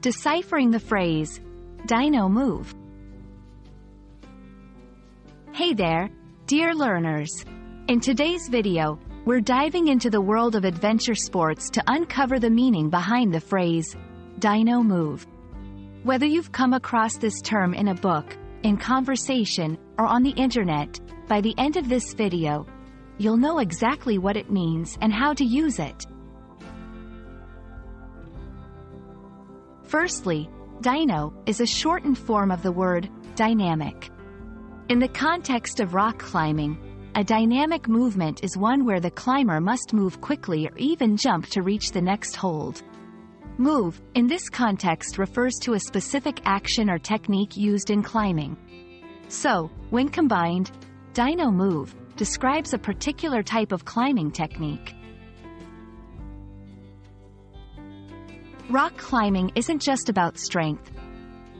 Deciphering the Phrase, Dyno Move. Hey there, dear learners. In today's video, we're diving into the world of adventure sports to uncover the meaning behind the phrase, Dyno Move. Whether you've come across this term in a book, in conversation, or on the internet, by the end of this video, you'll know exactly what it means and how to use it. Firstly, dyno is a shortened form of the word dynamic. In the context of rock climbing, a dynamic movement is one where the climber must move quickly or even jump to reach the next hold. Move, in this context, refers to a specific action or technique used in climbing. So, when combined, Dyno Move describes a particular type of climbing technique. Rock climbing isn't just about strength.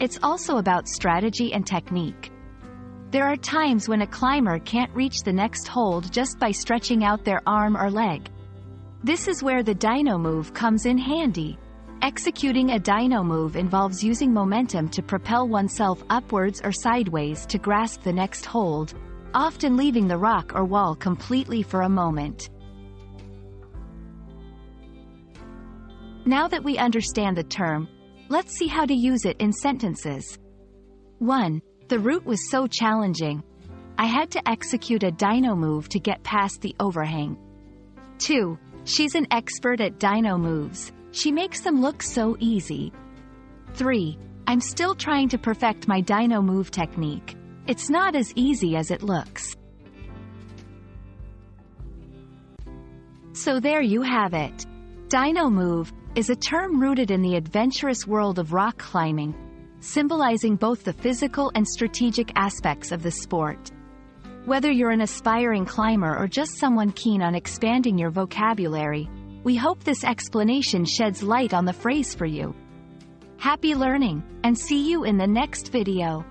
It's also about strategy and technique. There are times when a climber can't reach the next hold just by stretching out their arm or leg. This is where the Dyno Move comes in handy. Executing a Dyno Move involves using momentum to propel oneself upwards or sideways to grasp the next hold, often leaving the rock or wall completely for a moment. Now that we understand the term, let's see how to use it in sentences. 1. The route was so challenging. I had to execute a Dyno Move to get past the overhang. 2. She's an expert at Dyno Moves. She makes them look so easy. 3. I'm still trying to perfect my Dyno Move technique. It's not as easy as it looks. So there you have it. Dyno Move is a term rooted in the adventurous world of rock climbing, symbolizing both the physical and strategic aspects of the sport. Whether you're an aspiring climber or just someone keen on expanding your vocabulary, we hope this explanation sheds light on the phrase for you. Happy learning, and see you in the next video.